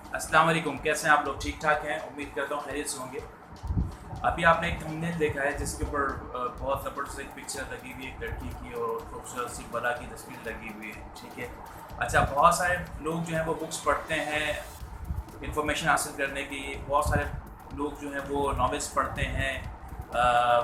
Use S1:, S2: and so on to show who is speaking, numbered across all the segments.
S1: अस्सलाम वालेकुम, कैसे हैं आप लोग? ठीक ठाक हैं? उम्मीद करता हूँ खैरियत से होंगे। अभी आपने एक थंबनेल देखा है जिसके ऊपर बहुत ज़बरदस्त एक पिक्चर लगी हुई है एक लड़की की और खूबसूरत सी बला की तस्वीर लगी हुई है, ठीक है। अच्छा, बहुत सारे लोग जो हैं वो बुक्स पढ़ते हैं इंफॉर्मेशन हासिल करने की। बहुत सारे लोग जो हैं वो नॉवेल्स पढ़ते हैं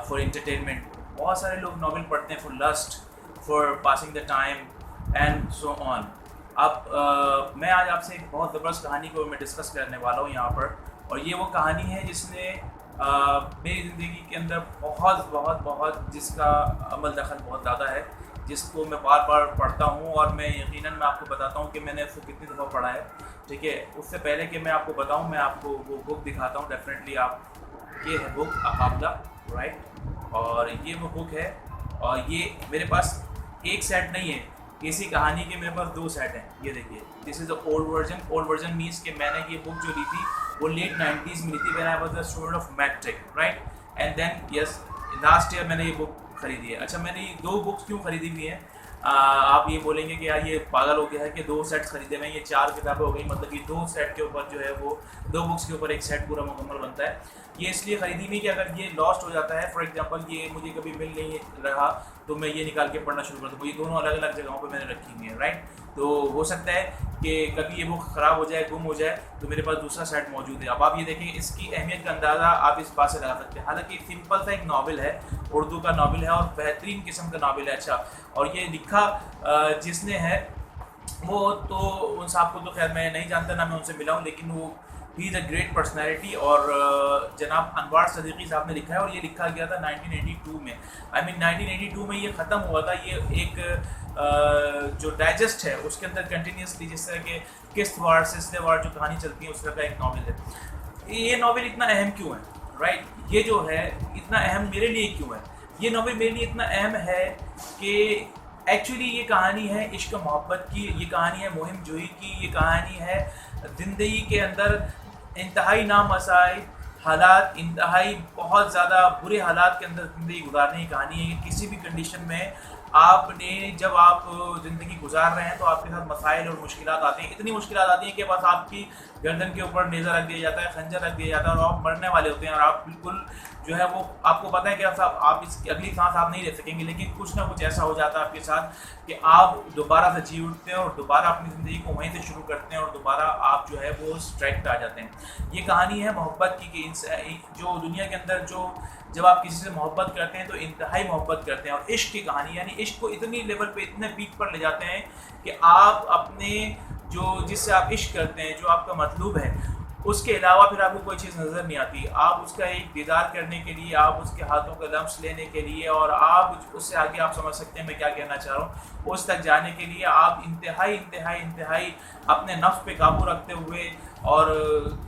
S1: फॉर इंटरटेनमेंट। बहुत सारे लोग नॉवेल पढ़ते हैं for lust, for passing the time and so on. अब मैं आज आपसे एक बहुत ज़बरदस्त कहानी को मैं डिस्कस करने वाला हूँ यहाँ पर। और ये वो कहानी है जिसने मेरी ज़िंदगी के अंदर बहुत बहुत बहुत जिसका अमल दखल बहुत ज़्यादा है, जिसको मैं बार बार पढ़ता हूँ और मैं यकीनन मैं आपको बताता हूँ कि मैंने उसको कितनी दफ़ा पढ़ा है, ठीक है। उससे पहले कि मैं आपको बताऊँ, मैं आपको वो बुक दिखाता हूँ डेफिनेटली। आप, ये है बुक अकाबला, राइट। और ये वो बुक है और ये मेरे पास एक सेट नहीं है, इसी कहानी के मेरे पास दो सेट हैं। ये देखिए, this is the old version. Old version means कि मैंने ये बुक जो ली थी वो लेट 90s में ली थी, when I was the student of matric, right. And then yes, last year मैंने ये बुक खरीदी है। अच्छा, मैंने ये दो बुक्स क्यों खरीदी हुई हैं? आप ये बोलेंगे कि यार ये पागल हो गया है कि दो सेट्स खरीदे हुए हैं, ये चार किताबें हो गई, मतलब कि दो सेट के ऊपर जो है वो दो बुक्स के ऊपर एक सेट पूरा मुकम्मल बनता है। ये इसलिए ख़रीदी नहीं कि अगर ये लॉस्ट हो जाता है, फॉर एग्जांपल ये मुझे कभी मिल नहीं रहा तो मैं ये निकाल के पढ़ना शुरू कर दूँ। ये दोनों अलग अलग जगहों पे मैंने रखी हुई है, राइट। तो हो सकता है कि कभी ये बुक ख़राब हो जाए, गुम हो जाए, तो मेरे पास दूसरा सेट मौजूद है। अब आप ये देखें, इसकी अहमियत का अंदाज़ा आप इस बात से लगा सकते हैं। हालांकि सिंपल सा एक नावल है, उर्दू का नावल है और बेहतरीन किस्म का नावल है। अच्छा, और ये लिखा जिसने है वो तो उन साहब को तो खैर मैं नहीं जानता, ना मैं उनसे मिला हूँ, लेकिन वो he is a great personality. और जनाब अनवार सदीकी साहब ने लिखा है और ये लिखा गया था 1982 में। आई मीन 1982 में ये ख़त्म हुआ था। ये एक जो डाइजेस्ट है उसके अंदर कंटिन्यूसली जिस तरह के किस्तवार सिलसिलेवार जो कहानी चलती है उस तरह का एक नावल है। ये नावल इतना अहम क्यों है, राइट? ये जो है इतना अहम मेरे लिए क्यों है? ये नावल मेरे लिए इतना अहम है कि एक्चुअली ये कहानी है इश्क मोहब्बत की, ये कहानी है मुहिम जोई की, ये कहानी है ज़िंदगी के अंदर इंतहाई नामसाई हालात, इंतहाई बहुत ज़्यादा बुरे हालात के अंदर ज़िंदगी गुजारने की कहानी है। कि किसी भी कंडीशन में आपने जब आप ज़िंदगी गुजार रहे हैं तो आपके साथ मसाइल और मुश्किलात आती हैं। इतनी मुश्किलात आती हैं कि बस आपकी गर्दन के ऊपर नेज़ा रख दिया जाता है, खंजर रख दिया जाता है और आप मरने वाले होते हैं। और आप बिल्कुल जो है वो आपको पता है कि आप इसकी अगली सांस आप नहीं ले सकेंगे, लेकिन कुछ ना कुछ ऐसा हो जाता है आपके साथ कि आप दोबारा से जी उठते हैं और दोबारा अपनी ज़िंदगी को वहीं से शुरू करते हैं और दोबारा आप जो है वो उस ट्रैक पे आ जाते हैं। ये कहानी है मोहब्बत की कि जो दुनिया के अंदर जो जब आप किसी से मोहब्बत करते हैं तो इंतहाई मोहब्बत करते हैं। और इश्क की कहानी, यानी इश्क को इतनी लेवल पे, इतने पीक पर ले जाते हैं कि आप अपने जो जिससे आप इश्क करते हैं, जो आपका मतलूब है, उसके अलावा फिर आपको कोई चीज़ नज़र नहीं आती। आप उसका एक दीदार करने के लिए, आप उसके हाथों का लम्स लेने के लिए और आप उससे आगे आप समझ सकते हैं मैं क्या कहना चाह रहा हूँ, उस तक जाने के लिए आप इंतहाई इंतहाई इंतहाई अपने नफ्स पे काबू रखते हुए और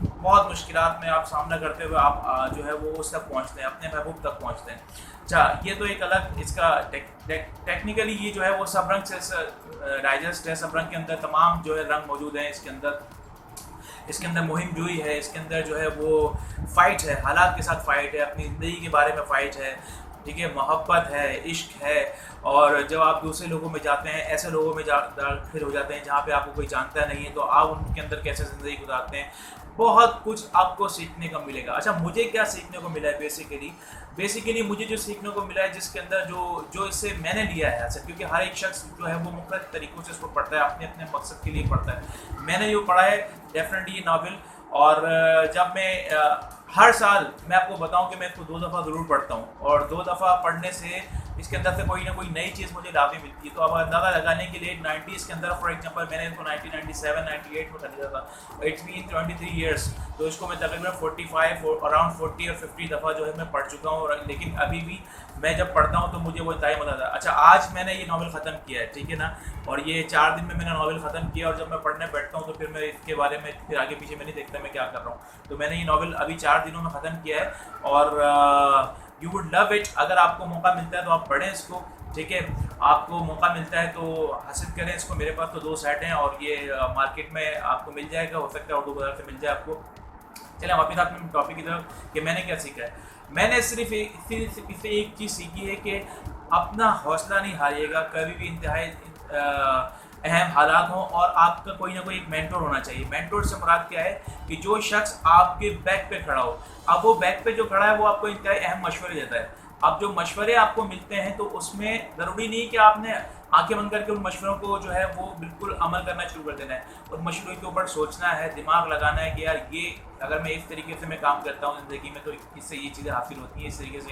S1: बहुत मुश्किलात में आप सामना करते हुए आप जो है वो उस तक पहुँचते हैं, अपने महबूब तक पहुँचते हैं। अच्छा, ये तो एक अलग इसका टेक्निकली ये जो है वो सब रंग से डाइजेस्ट है। सब रंग के अंदर तमाम जो है रंग मौजूद हैं इसके अंदर। इसके अंदर मुहिम जोई है, इसके अंदर जो है वो फ़ाइट है, हालात के साथ फ़ाइट है, अपनी ज़िंदगी के बारे में फ़ाइट है, ठीक है, मोहब्बत है, इश्क है। और जब आप दूसरे लोगों में जाते हैं, ऐसे लोगों में दाखिल हो जाते हैं जहाँ पे आपको कोई जानता नहीं है, तो आप उनके अंदर कैसे ज़िंदगी गुजारते हैं, बहुत कुछ आपको सीखने को मिलेगा। अच्छा, मुझे क्या सीखने को मिला है? बेसिकली मुझे जो सीखने को मिला है, जिसके अंदर जो जो इससे मैंने लिया है असर, क्योंकि हर एक शख्स जो है वो मुख्तलिफ तरीक़ों से इसको पढ़ता है, अपने अपने मकसद के लिए पढ़ता है। मैंने जो पढ़ा है डेफिनेटली ये नावल। और जब मैं हर साल मैं आपको बताऊं कि मैं इसको 2 दफ़ा ज़रूर पढ़ता हूं और 2 दफ़ा पढ़ने से इसके अंदर से कोई ना कोई नई चीज़ मुझे लाभी मिलती है। तो अब अंदाज़ा लगाने के लिए 90s के अंदर फॉर एग्जांपल मैंने इसको 1997-98 में खरीदा था, इट्स बीन 23 ईयर्स। तो इसको मैं तकरीबन 45 अराउंड 40 और 50 दफ़ा जो है मैं पढ़ चुका हूँ, लेकिन अभी भी मैं जब पढ़ता हूँ तो मुझे वो टाइम आता था। अच्छा, आज मैंने ये नावल ख़त्म किया है, ठीक है ना, और ये 4 दिन में मैंने नावल ख़त्म किया और जब मैं पढ़ने बैठता हूँ तो फिर मैं इसके बारे में फिर आगे पीछे मैं नहीं देखता मैं क्या कर रहा हूँ। तो मैंने ये नावल अभी 4 दिनों में ख़त्म किया है और यू वुड लव इट। अगर आपको मौका मिलता है तो आप पढ़ें इसको, ठीक है। आपको मौका मिलता है तो हासिल करें इसको। मेरे पास तो 2 सेट हैं और ये मार्केट में आपको मिल जाएगा, हो सकता है उर्दू बाज़ार से मिल जाए आपको। चलें वापस अपने टॉपिक की तरफ कि मैंने क्या सीखा है। मैंने सिर्फ इससे एक चीज़ सीखी है कि अपना हौसला नहीं हारिएगा कभी भी। इंतहाई अहम हालात हों और आपका कोई ना कोई एक मेंटोर होना चाहिए। मेंटोर से मुराद क्या है कि जो शख्स आपके बैक पे खड़ा हो। अब वो बैक पे जो खड़ा है वो आपको इंतहाई अहम मशवरे देता है। अब जो मशवरे आपको मिलते हैं तो उसमें ज़रूरी नहीं कि आपने आंखें बंद करके उन मशवरों को जो है वो बिल्कुल अमल करना शुरू कर देना है। उन मशवरों के ऊपर सोचना है, दिमाग लगाना है कि यार ये अगर मैं इस तरीके से मैं काम करता हूँ ज़िंदगी में तो इससे ये चीज़ें हासिल होती हैं, इस तरीके से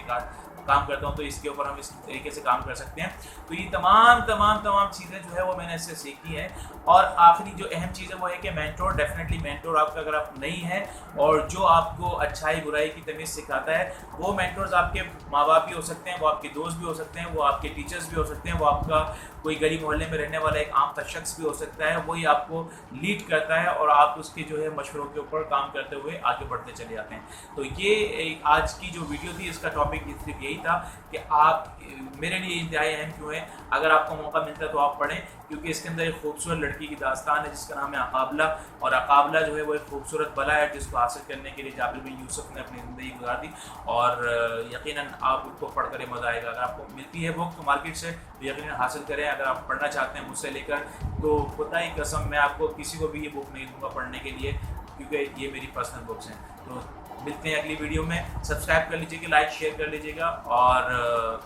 S1: काम करता हूँ तो इसके ऊपर हम इस तरीके से काम कर सकते हैं। तो ये तमाम चीज़ें जो है वो मैंने इससे सीखी हैं। और आखिरी जो अहम चीज़ है वो है कि मेंटोर, डेफिनेटली मेंटोर आपका अगर आप नहीं है और जो आपको अच्छाई बुराई की तमीज़ सिखाता है, वो मेंटोर्स आपके माँ बाप भी हो सकते हैं, वो आपके दोस्त भी हो सकते हैं, वो आपके टीचर्स भी हो सकते हैं, वो आपका कोई गली मोहल्ले में रहने वाला एक आम सा शख्स भी हो सकता है। वही आपको लीड करता है और आप उसके जो है मशवरों के ऊपर काम करते हुए आगे बढ़ते चले जाते हैं। तो ये आज की जो वीडियो थी इसका टॉपिक सिर्फ यही था कि आप मेरे लिए इंतहाई अहम क्यों है। अगर आपको मौका मिलता है तो आप पढ़ें, क्योंकि इसके अंदर एक खूबसूरत लड़की की दास्तान है जिसका नाम है अकाबला। और अकाबला जो है वो एक खूबसूरत बला है जिसको हासिल करने के लिए जाबिर बिन यूसुफ ने अपनी ज़िंदगी गुजार दी। और यकीनन आप उसको पढ़ कर मज़ा आएगा। अगर आपको मिलती है बुक तो मार्केट से तो यकीनन हासिल करें। अगर आप पढ़ना चाहते हैं मुझसे लेकर तो खुदा ही कसम मैं आपको किसी को भी ये बुक नहीं दूंगा पढ़ने के लिए, क्योंकि ये मेरी पर्सनल बुक्स हैं। तो मिलते हैं अगली वीडियो में। सब्सक्राइब कर लीजिएगा, लाइक शेयर कर लीजिएगा और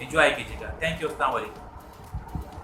S1: एंजॉय कीजिएगा। Thank you. अस्सलाम वालेकुम।